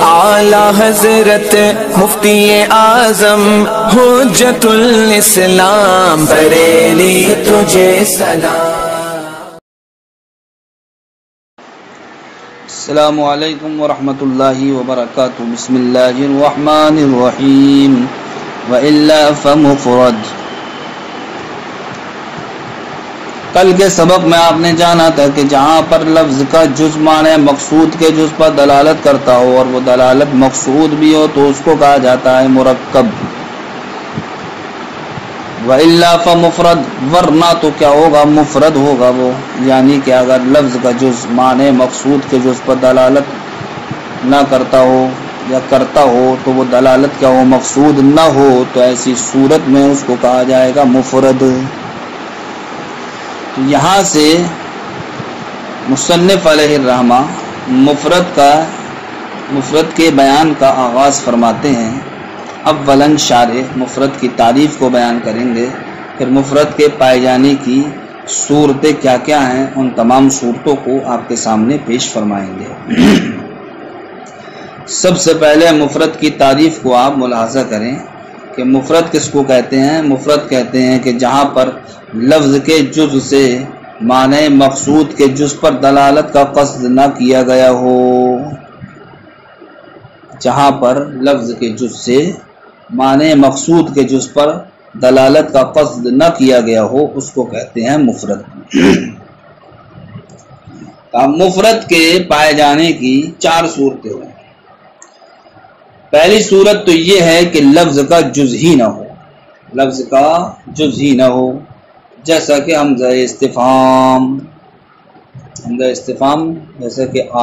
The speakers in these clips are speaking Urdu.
اعلی حضرت مفتی اعظم حجت الاسلام بریلی تجھے سلام۔ السلام علیکم ورحمۃ اللہ وبرکاتہ۔ بسم اللہ الرحمن الرحیم۔ وَإِلَّا فَمُفْرَدْ۔ کل کے سبق میں آپ نے جانا تھا کہ جہاں پر لفظ کا جز معنی مقصود کے جز پر دلالت کرتا ہو اور وہ دلالت مقصود بھی ہو تو اس کو کہا جاتا ہے مرکب۔ وَإِلَّا فَمُفْرَدْ، ورنہ تو کیا ہوگا، مفرد ہوگا وہ، یعنی کہ اگر لفظ کا جز معنی مقصود کے جز پر دلالت نہ کرتا ہو یا کرتا ہو تو وہ دلالت کیا ہو، مقصود نہ ہو، تو ایسی صورت میں اس کو کہا جائے گا مفرد۔ یہاں سے مصنف علیہ الرحمہ مفرد کے بیان کا آغاز فرماتے ہیں۔ اولاً شارح مفرد کی تعریف کو بیان کریں گے، پھر مفرد کے پائے جانے کی صورتیں کیا کیا ہیں ان تمام صورتوں کو آپ کے سامنے پیش فرمائیں گے۔ سب سے پہلے مفرد کی تعریف کو آپ ملاحظہ کریں کہ مفرد کس کو کہتے ہیں۔ مفرد کہتے ہیں کہ جہاں پر لفظ کے جز سے معنی مقصود کے جز پر دلالت کا قصد نہ کیا گیا ہو، جہاں پر لفظ کے جز سے معنی مقصود کے جز پر دلالت کا قصد نہ کیا گیا ہو اس کو کہتے ہیں مفرد۔ مفرد کے پائے جانے کی چار صورتیں ہیں۔ پہلی صورت تو یہ ہے کہ لفظ کا جز ہی نہ ہو، لفظ کا جز ہی نہ ہو، جیسا کہ حمزہ استفہام جیسا کہ آ،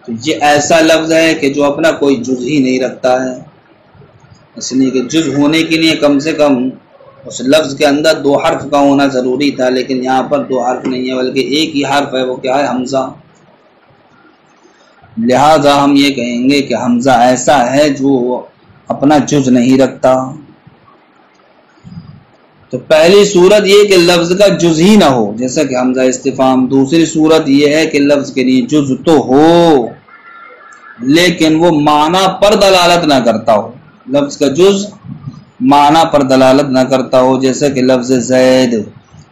تو یہ ایسا لفظ ہے کہ جو اپنا کوئی جز ہی نہیں رکھتا ہے، اس لیے کہ جز ہونے کے لیے کم سے کم اس لفظ کے اندر دو حرف کا ہونا ضروری تھا، لیکن یہاں پر دو حرف نہیں ہے بلکہ ایک ہی حرف ہے، وہ کیا ہے، حمزہ۔ لہذا ہم یہ کہیں گے کہ حمزہ ایسا ہے جو اپنا جز نہیں رکھتا۔ تو پہلی صورت یہ کہ لفظ کا جز ہی نہ ہو، جیسا کہ حمزہ استفہام۔ دوسری صورت یہ ہے کہ لفظ کے لیے جز تو ہو لیکن وہ معنی پر دلالت نہ کرتا ہو، لفظ کا جز معنی پر دلالت نہ کرتا ہو، جیسا کہ لفظ زید،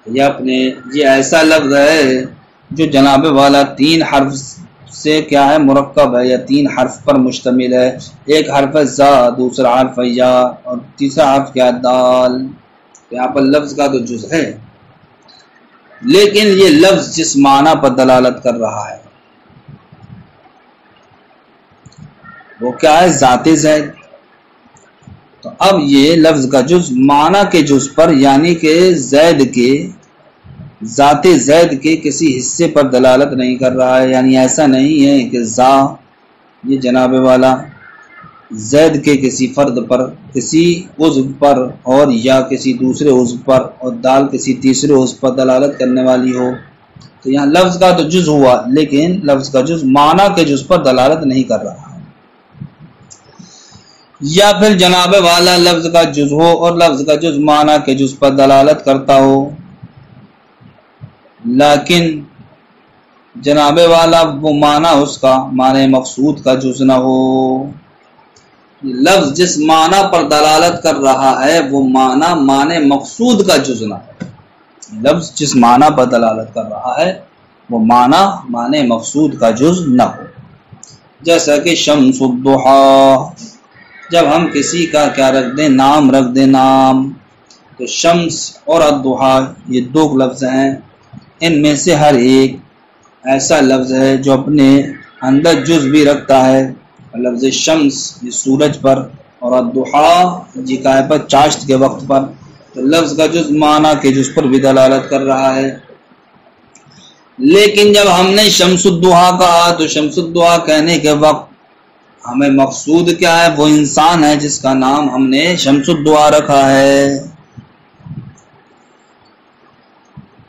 یہ ایسا لفظ ہے جو جناب والا تین حرف سے کیا ہے، مرکب ہے یا تین حرف پر مشتمل ہے۔ ایک حرف ہے زا، دوسرا حرف ہے یا، اور تیسرا حرف کیا ہے، دال۔ یہاں پر لفظ کا تو جز ہے لیکن یہ لفظ جس معنی پر دلالت کر رہا ہے وہ کیا ہے، ذات زید۔ تو اب یہ لفظ کا جز معنی کے جز پر یعنی کہ زید کے ذات زید کے کسی حصے پر دلالت نہیں کر رہا ہے، یعنی ایسا نہیں ہے کہ زا یہ جناب والا زید کے کسی فرد پر، کسی عضو پر، اور یا کسی دوسرے عضو پر، اور دال کسی تیسرے عضو پر دلالت کرنے والی ہو۔ تو یہاں لفظ کا تو جز ہوا لیکن لفظ کا جز معنی کے جز پر دلالت نہیں کر رہا ہے۔ یا پھر جناب والا لفظ کا جز ہو اور لفظ کا جز معنی کے جز پر دلالت کرتا ہو لیکن جناب والا وہ معنی اس کا معنی مقصود کا جز نہ ہو۔ لفظ جس معنی پر دلالت کر رہا ہے وہ معنی مقصود کا جز نہ ہو، لفظ جس معنی پر دلالت کر رہا ہے وہ معنی مقصود کا جز نہ ہو، جیسا کہ شمس الضحیٰ۔ جب ہم کسی کا کیا رکھ دیں، نام رکھ دیں، نام، تو شمس اور الضحیٰ یہ دو لفظ ہیں، ان میں سے ہر ایک ایسا لفظ ہے جو اپنے اندر جز بھی رکھتا ہے۔ لفظ شمس یہ سورج پر، اور الضحیٰ جی کا ہے پر چاشت کے وقت پر، تو لفظ کا جز معنی کے جز پر بھی دلالت کر رہا ہے۔ لیکن جب ہم نے شمس الضحیٰ کہا تو شمس الضحیٰ کہنے کے وقت ہمیں مقصود کیا ہے، وہ انسان ہے جس کا نام ہم نے شمس الضحیٰ رکھا ہے۔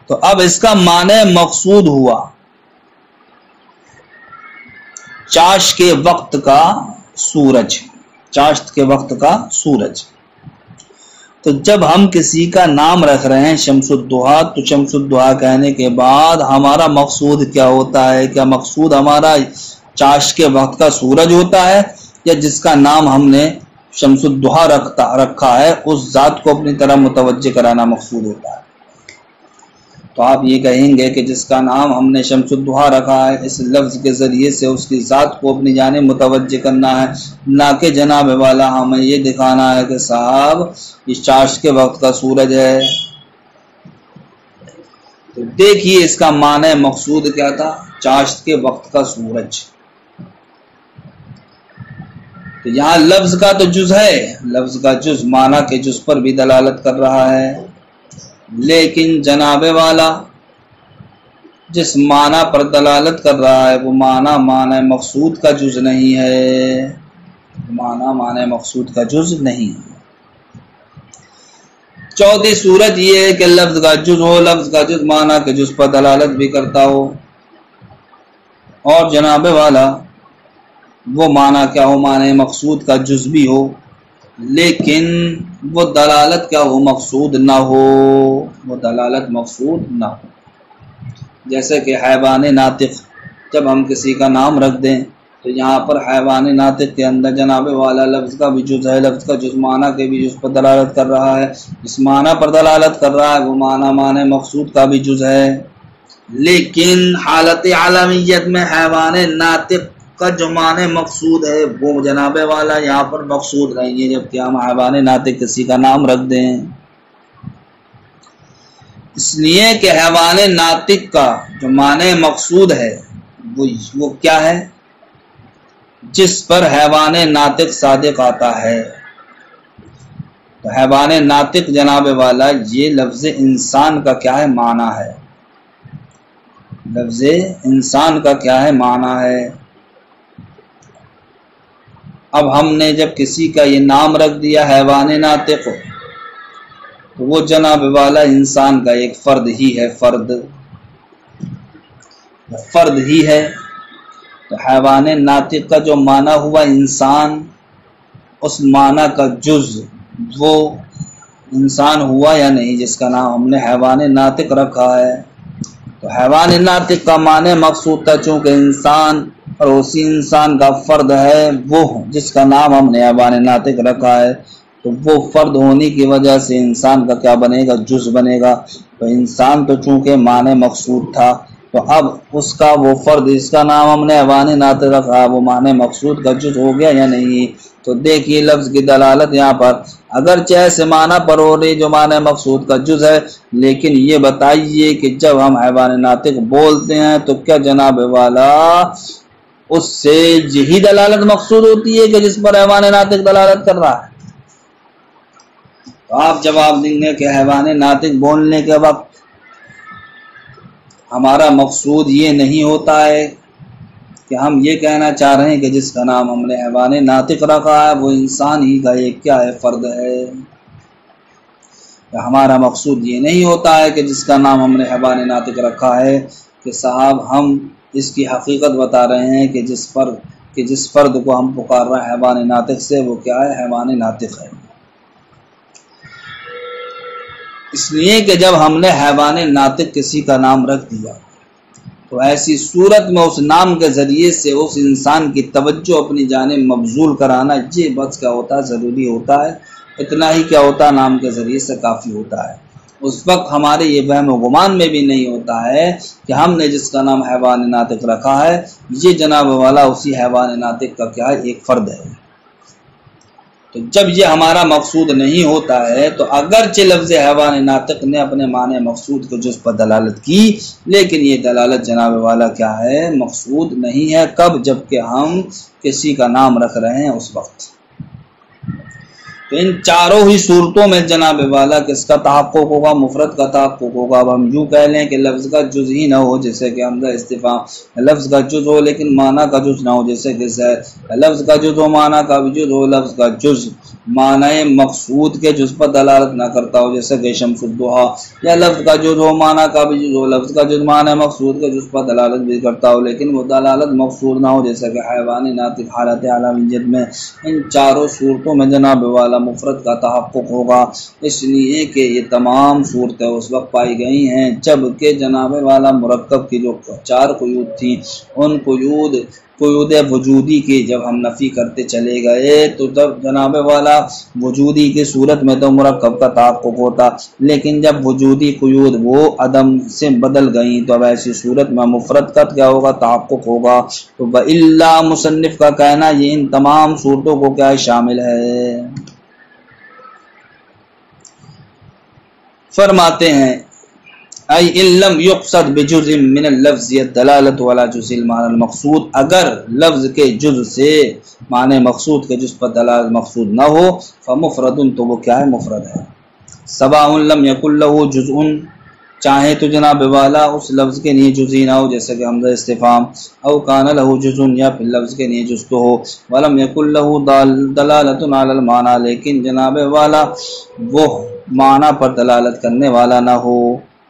تو اب اس کا معنی مقصود ہوا چاشت کے وقت کا سورج، چاشت کے وقت کا سورج۔ تو جب ہم کسی کا نام رکھ رہے ہیں شمس الضحیٰ تو شمس الضحیٰ کہنے کے بعد ہمارا مقصود کیا ہوتا ہے؟ کیا مقصود ہمارا چاش کے وقت کا سورج ہوتا ہے یا جس کا نام ہم نے شمس الضحیٰ رکھا ہے اس ذات کو اپنی طرف متوجہ کرانا مقصود ہوتا ہے؟ تو آپ یہ کہیں گے کہ جس کا نام ہم نے شمس الضحیٰ رکھا ہے اس لفظ کے ذریعے سے اس کی ذات کو اپنی جانب متوجہ کرنا ہے، نہ کہ جناب والا ہمیں یہ دکھانا ہے کہ صاحب یہ چاش کے وقت کا سورج ہے۔ تو دیکھیے اس کا معنی مقصود کیا تھا، چاشت کے وقت کا سورج۔ تو یہاں لفظ کا تو جز ہے، لفظ کا جز معنی کے جز پر بھی دلالت کر رہا ہے، لیکن جناب والا جس معنی پر دلالت کر رہا ہے وہ معنی مقصود کا جز نہیں ہے، معنی مقصود کا جز نہیں ہے۔ چوتھی صورت یہ ہے کہ لفظ کا جز ہو، لفظ کا جز معنی کے جز پر دلالت بھی کرتا ہو، اور جناب والا وہ معنی کیا ہو، معنی مقصود کا جز بھی ہو، لیکن وہ دلالت کیا ہو، مقصود نہ ہو، وہ دلالت مقصود نہ ہو۔ جیسے کہ حیوان ناطق، جب ہم کسی کا نام رکھ دیں تو یہاں پر حیوان ناطق کے اندر جناب والا لفظ کا بھی جز ہے، لفظ کا جز معنی کے بھی جز پر دلالت کر رہا ہے، اس معنی پر دلالت کر رہا ہے وہ معنی مقصود کا بھی جز ہے، لیکن حالت عالمیت میں حیوان ناطق کا جو معنی مقصود ہے وہ جناب والا یہاں پر مقصود نہیں ہے، جبکہ ہم حیوان ناطق کسی کا نام رکھ دیں، اس لیے کہ حیوان ناطق کا جو معنی مقصود ہے وہ کیا ہے، جس پر حیوان ناطق صادق آتا ہے۔ تو حیوان ناطق جناب والا یہ لفظ انسان کا کیا ہے، معنی ہے، لفظ انسان کا کیا ہے، معنی ہے۔ اب ہم نے جب کسی کا یہ نام رکھ دیا حیوان ناطق تو وہ جناب والا انسان کا ایک فرد ہی ہے، فرد ہی ہے۔ تو حیوان ناطق کا جو معنی ہوا انسان، اس معنی کا جز وہ انسان ہوا یا نہیں جس کا نام ہم نے حیوان ناطق رکھا ہے۔ تو حیوان ناطق کا معنی مقصود تھا چونکہ انسان، اور اسی انسان کا فرد ہے وہ جس کا نام ہم نے حیوان ناطق رکھا ہے، تو وہ فرد ہونے کی وجہ سے انسان کا کیا بنے گا، جز بنے گا۔ تو انسان تو چونکہ معنی مقصود تھا، تو اب اس کا وہ فرد جس کا نام ہم نے حیوان ناطق رکھا وہ معنی مقصود کا جز ہو گیا یا نہیں۔ تو دیکھیے لفظ کی دلالت یہاں پر اگرچہ ایسے معنی پر ہو رہی جو معنی مقصود کا جز ہے، لیکن یہ بتائیے کہ جب ہم حیوان ناطق بولتے ہیں تو کیا جناب والا اس سے یہی دلالت مقصود ہوتی ہے کہ جس پر حیوان ناطق دلالت کر رہا ہے؟ تو آپ جواب دیں گے کہ حیوان ناطق بولنے کے وقت ہمارا مقصود یہ نہیں ہوتا ہے کہ ہم یہ کہنا چاہ رہے ہیں کہ جس کا نام ہم نے حیوان ناطق رکھا ہے وہ انسان ہی کا ایک کیا ہے، فرد ہے۔ ہمارا مقصود یہ نہیں ہوتا ہے کہ جس کا نام ہم نے حیوان ناطق رکھا ہے کہ صاحب ہم اس کی حقیقت بتا رہے ہیں کہ جس فرد کو ہم پکار رہے ہیں حیوان ناطق سے وہ کیا ہے، حیوان ناطق ہے۔ اس لیے کہ جب ہم نے حیوان ناطق کسی کا نام رکھ دیا تو ایسی صورت میں اس نام کے ذریعے سے اس انسان کی توجہ اپنی جانب مبذول کرانا یہ بس کیا ہوتا ہے، ضروری ہوتا ہے، اتنا ہی کیا ہوتا ہے، نام کے ذریعے سے کافی ہوتا ہے۔ اس وقت ہمارے یہ وہم و گمان میں بھی نہیں ہوتا ہے کہ ہم نے جس کا نام حیوان ناطق رکھا ہے یہ جناب والا اسی حیوان ناطق کا کیا ہے، ایک فرد ہے۔ تو جب یہ ہمارا مقصود نہیں ہوتا ہے تو اگرچہ لفظ حیوان ناطق نے اپنے معنی مقصود کو جز پر دلالت کی، لیکن یہ دلالت جناب والا کیا ہے، مقصود نہیں ہے۔ کب؟ جبکہ ہم کسی کا نام رکھ رہے ہیں اس وقت۔ تو ان چاروں ہی صورتوں میں جناب والا کس کا تحقق ہوگا، مفرد کا تحقق ہوگا۔ اب ہم یوں کہہ لیں کہ لفظ کا جز ہی نہ ہو جیسے کہ حمزہ استفہام، لفظ کا جز ہو لیکن معنی کا جز نہ ہو جیسے کہ زید، لفظ کا جز ہو معنی کا بھی جز ہو، لفظ کا جز معنی مقصود کے جز پر دلالت نہ کرتا ہو جیسے کہ شمس الضحیٰ، یا لفظ کا جز ہو معنی کا بھی جز ہو، لفظ کا جز معنی مقصود کے جز پر دلالت بھی کرتا ہو لیکن وہ دلالت مقصود نہ ہو جیسے کہ حیوان ناطق حالت عالمیت میں۔ ان چاروں صورتوں میں جناب والا مفرد کا تحقق ہوگا، اس لیے کہ یہ تمام صورتیں اس وقت پائی گئی ہیں جب کہ جناب والا مرکب کی جو 4 قیود تھیں ان قیود قیود وجودی کی جب ہم نفی کرتے چلے گئے تو تب جناب والا وجودی کی صورت میں تو مرکب کا تحقق ہوتا، لیکن جب وجودی قیود وہ عدم سے بدل گئیں تو اب ایسی صورت میں مفرد کا کیا ہوگا؟ تحقق ہوگا۔ تو وَإِلَّا مصنف کا کہنا یہ ان تمام صورتوں کو کیا شامل ہے؟ فرماتے ہیں ای ان لم یقصد بجزء من اللفظ الدلالۃ ولا جزء المعنى المقصود، اگر لفظ کے جز سے معنی مقصود کے جز پر دلالت مقصود نہ ہو فمفرد، تو وہ کیا ہے؟ مفرد ہے۔ سواء لم یکن له جزء، چاہے تو جناب والا اس لفظ کے لیے جزئی نہ ہو جیسے کہ حمزہ استفہام، او کان له جزء، یا پھر لفظ کے لیے جز تو ہو، ولم یکن له دلالۃ علی المعنى، لیکن جناب والا وہ معنی پر دلالت کرنے والا نہ ہو،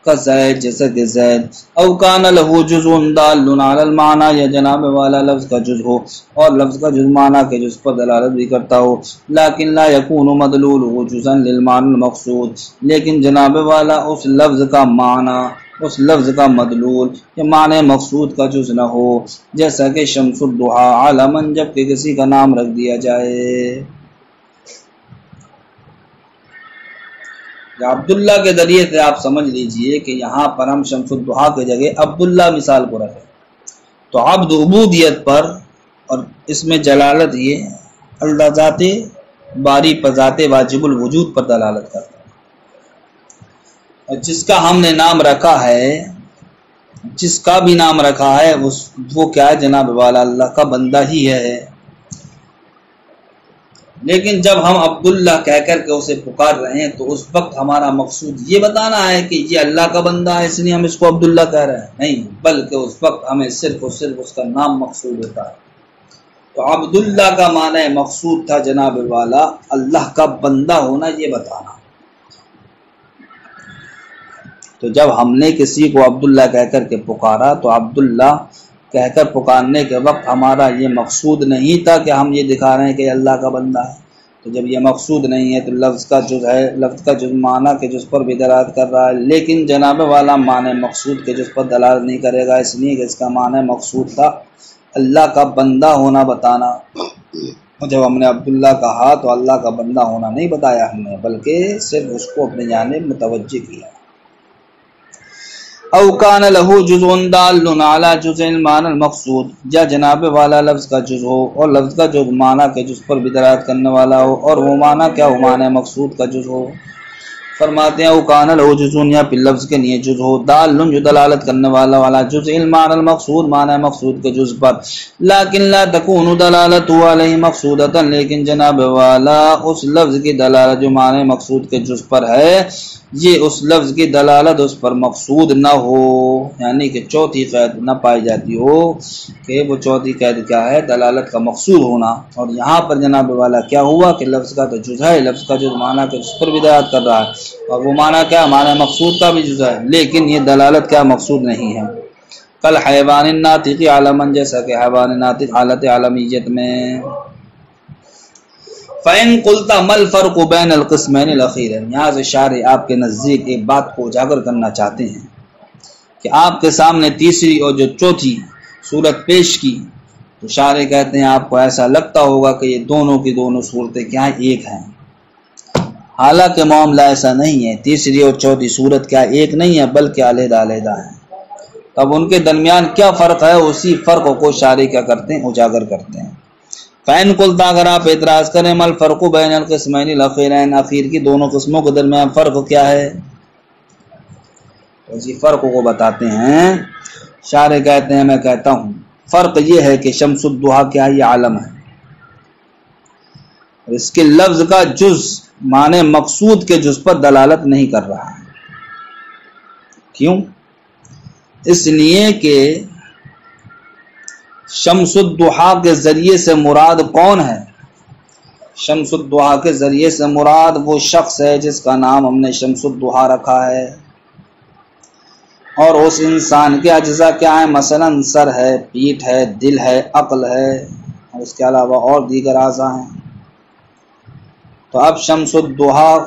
زید جیسے کہ زید، او کان له جزء دال علی المعنى، یا جناب والا لفظ کا جز ہو اور لفظ کا جز معنی کے جز پر دلالت بھی کرتا ہو، لیکن لا یکون مدلولہ جزءا للمعنى المقصود، لیکن جناب والا اس لفظ کا معنی، اس لفظ کا مدلول یا معنی مقصود کا جز نہ ہو، جیسا کہ شمس الضحیٰ عالما، جب کہ کسی کا نام رکھ دیا جائے۔ عبداللہ کے ذریعے سے آپ سمجھ لیجئے کہ یہاں پر ہم شمس الضحیٰ کی جگہ عبداللہ مثال کو رکھیں تو عبد عبودیت پر، اور اس میں جلالت یہ اللہ ذات باری پر ذات واجب الوجود پر دلالت کرتا ہے، اور جس کا ہم نے نام رکھا ہے، جس کا بھی نام رکھا ہے وہ کیا ہے؟ جناب والا اللہ کا بندہ ہی ہے۔ لیکن جب ہم عبداللہ کہہ کر کے اسے پکار رہے ہیں تو اس وقت ہمارا مقصود یہ بتانا ہے کہ یہ اللہ کا بندہ ہے اس لیے ہم اس کو عبداللہ کہہ رہے ہیں، نہیں، بلکہ اس وقت ہمیں صرف اور صرف اس کا نام مقصود ہوتا ہے۔ تو عبداللہ کا معنی مقصود تھا جناب والا اللہ کا بندہ ہونا، یہ بتانا۔ تو جب ہم نے کسی کو عبداللہ کہہ کر کے پکارا تو عبداللہ کہہ کر پکارنے کے وقت ہمارا یہ مقصود نہیں تھا کہ ہم یہ دکھا رہے ہیں کہ اللہ کا بندہ ہے۔ تو جب یہ مقصود نہیں ہے تو لفظ کا جز ہے، لفظ کا جز معنی کے جز پر بھی دلالت کر رہا ہے، لیکن جناب والا معنی مقصود کے جز پر دلالت نہیں کرے گا، اس لیے کہ اس کا معنی مقصود تھا اللہ کا بندہ ہونا بتانا۔ جب ہم نے عبداللہ کہا تو اللہ کا بندہ ہونا نہیں بتایا ہم نے، بلکہ صرف اس کو اپنے جانب متوجہ کیا۔ او کان له جزء دال علی جزء المعنى المقصود، یا جناب والا لفظ کا جز ہو اور لفظ کا جز معنی کے جز پر بھی دلالت کرنے والا ہو، اور وہ معنی کیا ہو؟ معنی مقصود کا جز ہو۔ فرماتے ہیں او کان له جزء، یا پھر لفظ کے لیے جز ہو، دال جو دلالت کرنے والا والا جزء المعنى المقصود، معنی مقصود کے جز پر، لیکن لا تكون دلالت علیہ مقصودۃ، لیکن جناب والا اس لفظ کی دلالت جو معنی مقصود کے جز پر ہے یہ اس لفظ کی دلالت اس پر مقصود نہ ہو، یعنی کہ چوتھی قید نہ پائی جاتی ہو، کہ وہ چوتھی قید کیا ہے؟ دلالت کا مقصود ہونا۔ اور یہاں پر جناب والا کیا ہوا کہ لفظ کا تو جز ہے، لفظ کا جز معنی کے جز پر بھی دلالت کر رہا ہے، اور وہ معنی کیا؟ معنی مقصود کا بھی جز ہے، لیکن یہ دلالت کیا؟ مقصود نہیں ہے۔ کل حیوان الناطق عالماً، جیسا کہ حیوان ناطق حالت عالمیت میں۔ فَإِن قُلْتَ مَا الْفَرْقُ بَيْنَ الْقِسْمَيْنِ الْأَخِيرَيْنِ، یہاں سے شارح آپ کے نزدیک ایک بات کو اجاگر کرنا چاہتے ہیں کہ آپ کے سامنے تیسری اور جو چوتھی صورت پیش کی تو شارح کہتے ہیں آپ کو ایسا لگتا ہوگا کہ یہ دونوں کی دونوں صورتیں کیا ہیں؟ ایک ہیں، حالانکہ معاملہ ایسا نہیں ہے، تیسری اور چوتھی صورت کیا ایک نہیں ہے بلکہ علیحدہ علیحدہ ہیں۔ اب ان کے درمیان کیا فرق ہے؟ اسی فرق کو شارح کیا کرتے ہیں؟ اجاگر کرتے ہیں۔ فَإِن قُلْتَ، اگر آپ اعتراض کریں مَا الْفَرْقُ بَيْنَ الْقِسْمَيْنِ الْأَخِيرَيْنِ، اخیر کی دونوں قسموں کے درمیان فرق کیا ہے؟ اسی فرق کو بتاتے ہیں۔ شارح کہتے ہیں میں کہتا ہوں فرق یہ ہے کہ شمس الضحیٰ کیا یہ عالم ہے، اور اس کے لفظ کا جز معنی مقصود کے جز پر دلالت نہیں کر رہا ہے۔ کیوں؟ اس لیے کہ شمس الضحیٰ کے ذریعے سے مراد کون ہے؟ شمس الضحیٰ کے ذریعے سے مراد وہ شخص ہے جس کا نام ہم نے شمس الضحیٰ رکھا ہے، اور اس انسان کے اجزاء کیا ہیں؟ مثلا سر ہے، پیٹھ ہے، دل ہے، عقل ہے، اور اس کے علاوہ اور دیگر اعضاء ہیں۔ تو اب شمس الضحیٰ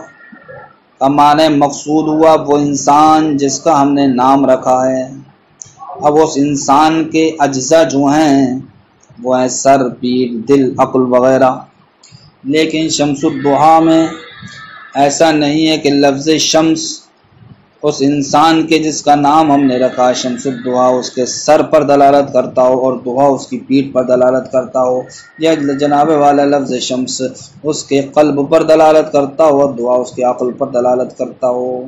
کا معنی مقصود ہوا وہ انسان جس کا ہم نے نام رکھا ہے۔ اب اس انسان کے اجزاء جو ہیں وہ ہیں سر، پیٹھ، دل، عقل وغیرہ۔ لیکن شمس الضحیٰ میں ایسا نہیں ہے کہ لفظ شمس اس انسان کے جس کا نام ہم نے رکھا شمس الضحیٰ اس کے سر پر دلالت کرتا ہو اور ضحیٰ اس کی پیٹھ پر دلالت کرتا ہو، یا جناب والا لفظ شمس اس کے قلب پر دلالت کرتا ہو اور ضحیٰ اس کے عقل پر دلالت کرتا ہو۔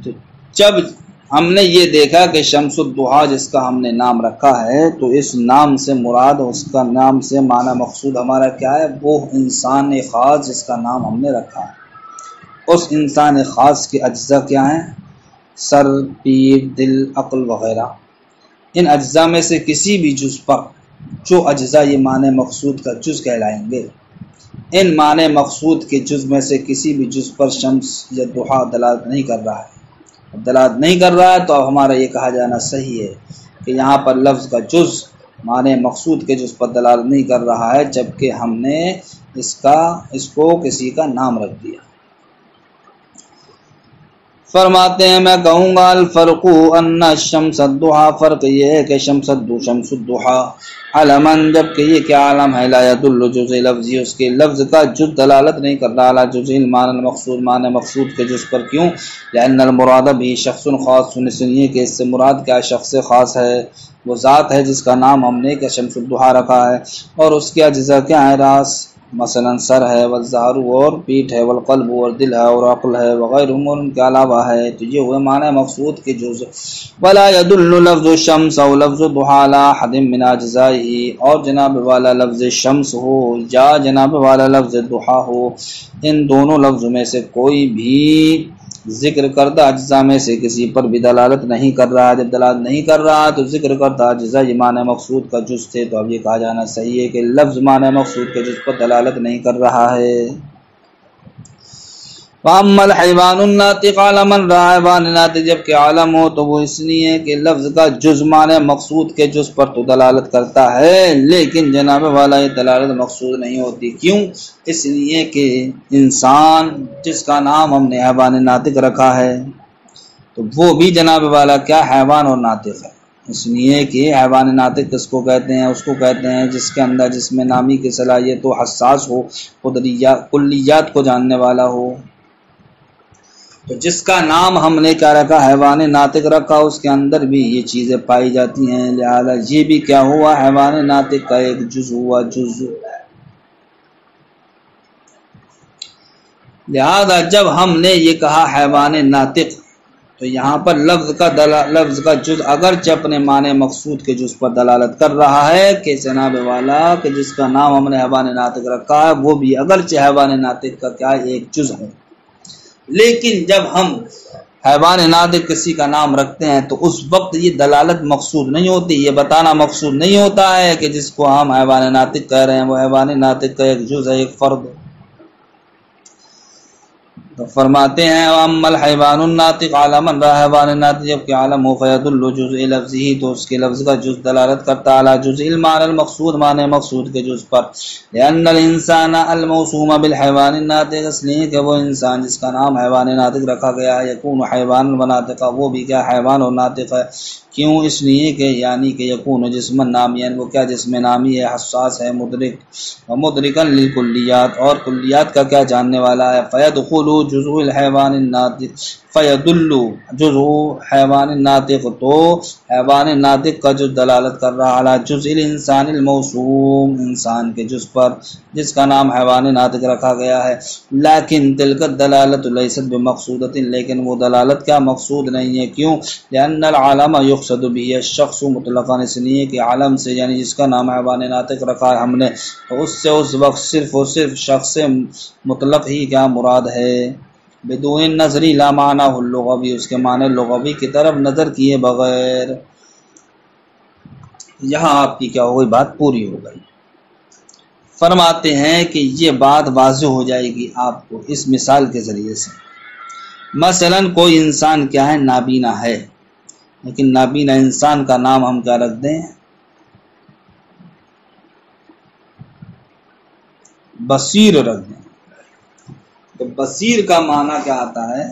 تو جب ہم نے یہ دیکھا کہ شمس الضحیٰ جس کا ہم نے نام رکھا ہے تو اس نام سے مراد، اس کا نام سے معنی مقصود ہمارا کیا ہے؟ وہ انسان خاص جس کا نام ہم نے رکھا ہے۔ اس انسان خاص کے اجزاء کیا ہیں؟ سر، پیٹھ، دل، عقل وغیرہ۔ ان اجزاء میں سے کسی بھی جز پر، جو اجزاء یہ معنی مقصود کا جز کہلائیں گے، ان معنی مقصود کے جز میں سے کسی بھی جز پر شمس یا ضحیٰ دلالت نہیں کر رہا ہے۔ دلالت نہیں کر رہا ہے تو اب ہمارا یہ کہا جانا صحیح ہے کہ یہاں پر لفظ کا جز معنی مقصود کے جز پر دلالت نہیں کر رہا ہے، جبکہ ہم نے اس کو کسی کا نام رکھ دیا۔ فرماتے ہیں میں کہوں گا الفرق ان الشمس الضحیٰ، فرق یہ ہے کہ شمس الضحیٰ علماً، جبکہ یہ کیا عالم ہے، لا يدل جز لفظی، اس کے لفظ کا جز دلالت نہیں کر رہا، لا جز المعنی المقصود، معنی مقصود کے جز پر۔ کیوں؟ لأن المراد بھی شخص خاص، اس لیے کہ اس سے مراد کیا شخص خاص ہے، وہ ذات ہے جس کا نام ہم نے کہ شمس الضحیٰ رکھا ہے، اور اس کے اجزاء کیا ہے؟ راس، مثلا سر ہے، والظہر اور پیٹھ ہے، والقلب اور دل ہے، اور عقل ہے، وغیرہ ان کے علاوہ ہے۔ تو یہ ہوئے معنی مقصود کے جز۔ ولا يدل لفظ الشمس او لفظ الضحیٰ علی احد من اجزائه، اور جناب والا لفظ شمس ہو یا جناب والا لفظ ضحیٰ ہو، ان دونوں لفظوں میں سے کوئی بھی ذکر کردہ اجزاء میں سے کسی پر بھی دلالت نہیں کر رہا۔ جب دلالت نہیں کر رہا تو ذکر کردہ اجزاء یہ معنی مقصود کا جز تھے، تو اب یہ کہا جانا صحیح ہے کہ لفظ معنی مقصود کے جز پر دلالت نہیں کر رہا ہے۔ وَأَمَّا الْحَيْوَانُ النَّاطِقُ عَلَمًا، حیوان ناطق جب کہ عالم ہو تو وہ اس لیے کہ لفظ کا جز معنی مقصود کے جز پر تو دلالت کرتا ہے، لیکن جناب والا یہ دلالت مقصود نہیں ہوتی۔ کیوں؟ اس لیے کہ انسان جس کا نام ہم نے حیوان ناطق رکھا ہے تو وہ بھی جناب والا کیا حیوان اور ناطق ہے۔ اس لیے کہ حیوان ناطق کس کو کہتے ہیں؟ اس کو کہتے ہیں جس کے اندر جسم نامی کی صلاحیت ہو، حساس ہو، کلیات کو جاننے والا ہو۔ تو جس کا نام ہم نے کیا رکھا؟ حیوان ناطق رکھا، اس کے اندر بھی یہ چیزیں پائی جاتی ہیں، لہذا یہ بھی کیا ہوا؟ حیوان ناطق کا ایک جز ہوا، جز۔ لہذا جب ہم نے یہ کہا حیوان ناطق تو یہاں پر لفظ کا جز اگرچہ اپنے معنی مقصود کے جز پر دلالت کر رہا ہے کہ جناب والا کہ جس کا نام ہم نے حیوان ناطق رکھا ہے وہ بھی اگرچہ حیوان ناطق کا کیا ایک جز ہے، لیکن جب ہم حیوان ناطق کسی کا نام رکھتے ہیں تو اس وقت یہ دلالت مقصود نہیں ہوتی، یہ بتانا مقصود نہیں ہوتا ہے کہ جس کو ہم حیوان ناطق کہہ رہے ہیں وہ حیوان ناطق کا ایک جز ہے، ایک فرد۔ تو فرماتے ہیں وَأَمَّا الْحَيْوَانُ النَّاطِقُ عَلَمًا، حیوان ناطق جب کہ عالم ہو، فَيَدُلُّ جُزْءِ لَفْظِهِ، تو اس کے لفظ کا جز دلالت کرتا ہے، عَلَى جُزْءِ الْمَعْنَى الْمَقْصُودِ، معنی مقصود کے جز پر، لِأَنَّ الْإِنسَانَ الْمَوْصُومَ بِالْحَيْوَانِ النَّاطِقِ، اس لیے کہ وہ انسان جس کا نام حیوان ناطق رکھا گیا ہے، یکون حیوان وناطقا، وہ بھی کیا حیوان اور ناطق ہے۔ کیوں؟ اس لیے کہ یعنی کہ یکون جسم نامیاً، وہ کیا جسم نامی ہے، حساس ہے، مدرک ومدرکن للکلیات، اور کلیات کا کیا جاننے والا ہے۔ فیدخل جزء الحیوان الناطق، فیدل جزء حیوان الناطق، تو حیوان ناطق کا جز دلالت کر رہا ہے جزء الانسان الموصوم، انسان کے جز پر جس کا نام حیوان ناطق رکھا گیا ہے۔ لیکن تلک الدلالت لیست بمقصودۃ، لیکن وہ دلالت کیا مقصود نہیں ہے۔ کیوں؟ لأن العالم یقصد به الشخص مطلقاً، اس لیے کہ عالم سے یعنی جس کا نام حیوان ناطق رکھا ہے ہم نے، تو اس سے اس وقت صرف اور صرف شخص مطلق ہی کیا مراد ہے، بدون نظر لا معنی اللغوی، اس کے معنی لغوی کی طرف نظر کیے بغیر۔ یہاں آپ کی کیا ہوگی؟ بات پوری ہو گئی۔ فرماتے ہیں کہ یہ بات واضح ہو جائے گی آپ کو اس مثال کے ذریعے سے۔ مثلا کوئی انسان کیا ہے؟ نابینا ہے، لیکن نابینا انسان کا نام ہم کیا رکھ دیں؟ بصیر رکھ دیں۔ تو بصیر کا معنی کیا آتا ہے؟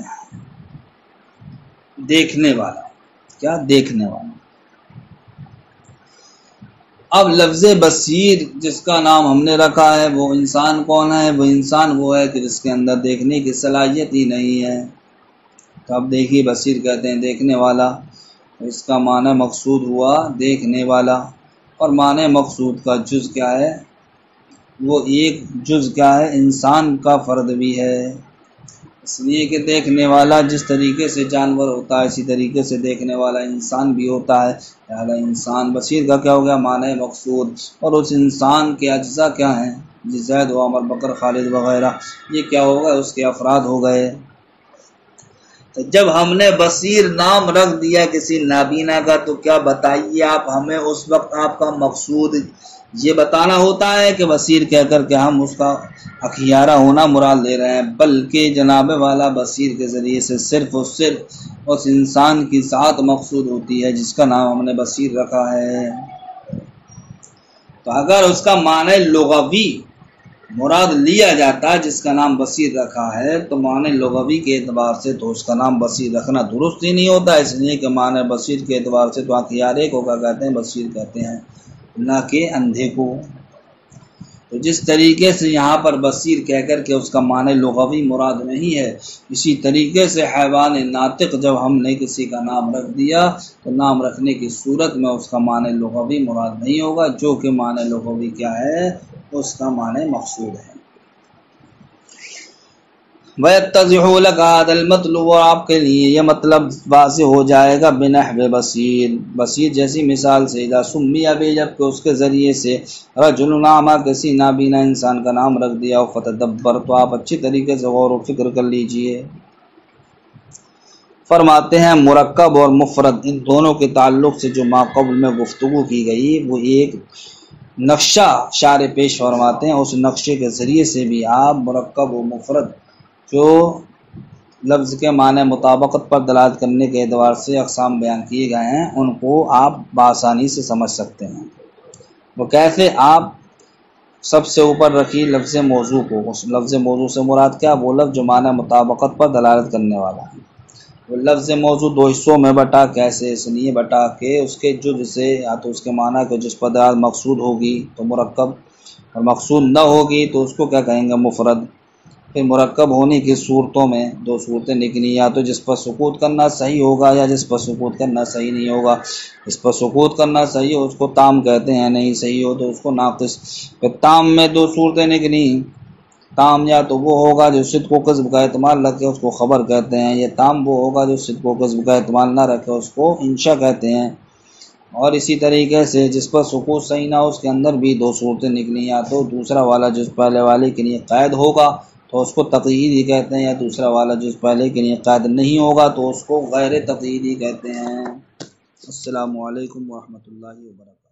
دیکھنے والا، کیا دیکھنے والا۔ اب لفظ بصیر جس کا نام ہم نے رکھا ہے وہ انسان کون ہے؟ وہ انسان وہ ہے کہ جس کے اندر دیکھنے کی صلاحیت ہی نہیں ہے۔ تو اب دیکھیے بصیر کہتے ہیں دیکھنے والا، اس کا معنی مقصود ہوا دیکھنے والا، اور معنی مقصود کا جز کیا ہے؟ وہ ایک جز کیا ہے؟ انسان کا فرد بھی ہے، اس لیے کہ دیکھنے والا جس طریقے سے جانور ہوتا ہے اسی طریقے سے دیکھنے والا انسان بھی ہوتا ہے، لہذا انسان بصیر کا کیا ہو گیا؟ معنی مقصود۔ اور اس انسان کے اجزاء کیا ہیں؟ زید و عمر بکر خالد وغیرہ، یہ کیا ہوگا؟ اس کے افراد ہو گئے۔ تو جب ہم نے بصیر نام رکھ دیا کسی نابینا کا تو کیا بتائیے آپ ہمیں اس وقت آپ کا مقصود یہ بتانا ہوتا ہے کہ بصیر کہہ کر کے ہم اس کا اخیارہ ہونا مراد لے رہے ہیں، بلکہ جناب والا بصیر کے ذریعے سے صرف اور صرف اس انسان کی ذات مقصود ہوتی ہے جس کا نام ہم نے بصیر رکھا ہے۔ تو اگر اس کا معنی لغوی مراد لیا جاتا ہے جس کا نام بصیر رکھا ہے تو معنی لغوی کے اعتبار سے تو اس کا نام بصیر رکھنا درست ہی نہیں ہوتا، اس لیے کہ معنی بصیر کے اعتبار سے تو اخیارے کو کیا کہتے ہیں؟ بصیر کہتے ہیں، نہ کہ اندھے کو۔ تو جس طریقے سے یہاں پر بصیر کہہ کر کے اس کا معنی لغوی مراد نہیں ہے، اسی طریقے سے حیوان ناطق جب ہم نے کسی کا نام رکھ دیا تو نام رکھنے کی صورت میں اس کا معنی لغوی مراد نہیں ہوگا، جو کہ معنی لغوی کیا ہے؟ اس کا معنی مقصود ہے۔ وَيَتَّضِحُ لَكَ هَذَا الْمَطْلُبُ، اور آپ کے لیے یہ مطلب واضح ہو جائے گا بِنَحْوِ بصیر، بصیر جیسی مثال سے، اذا سُمِّیَ بِهِ، جب کہ اس کے ذریعے سے رجل اعمیٰ کسی نابینا انسان کا نام رکھ دیا ہو، فتدبر، تو آپ اچھی طریقے سے غور و فکر کر لیجئے۔ فرماتے ہیں مرکب اور مفرد ان دونوں کے تعلق سے جو ماقبل میں گفتگو کی گئی وہ ایک نقشہ شارح پیش فرماتے ہیں، اس نقشے کے ذریعے سے بھی آپ مرکب و مفرد جو لفظ کے معنی مطابقت پر دلالت کرنے کے اعتبار سے اقسام بیان کیے گئے ہیں ان کو آپ بآسانی سے سمجھ سکتے ہیں۔ وہ کیسے؟ آپ سب سے اوپر رکھی لفظ موضوع کو، اس لفظ موضوع سے مراد کیا؟ وہ لفظ جو معنی مطابقت پر دلالت کرنے والا ہے۔ وہ لفظ موضوع دو حصوں میں بٹا، کیسے؟ اس لیے بٹا کہ اس کے جز سے یا تو اس کے معنی کو جس پر دلالت مقصود ہوگی تو مرکب، اور مقصود نہ ہوگی تو اس کو کیا کہیں گے؟ مفرد۔ پھر مرکب ہونے کی صورتوں میں دو صورتیں نکلی، یا تو جس پر سکوت کرنا صحیح ہوگا یا جس پر سکوت کرنا صحیح نہیں ہوگا۔ جس پر سکوت کرنا صحیح ہو اس کو تام کہتے ہیں، نہیں صحیح ہو تو اس کو ناقص۔ پھر تام میں دو صورتیں نکلی، تام یا تو وہ ہوگا جو صدق و کذب کا احتمال رکھے اس کو خبر کہتے ہیں، یا تام وہ ہوگا جو صدق و کذب کا احتمال نہ رکھے اس کو انشاء کہتے ہیں۔ اور اسی طریقے سے جس پر سکوت صحیح نہ ہو اس کے اندر بھی دو صورتیں نکلی، یا تو دوسرا والا جس پہلے والے کے لیے قید ہوگا تو اس کو تقییدی کہتے ہیں، یا دوسرا والا جس پہلے کے لیے قید نہیں ہوگا تو اس کو غیر تقییدی کہتے ہیں۔ السلام علیکم ورحمۃ اللہ وبرکاتہ۔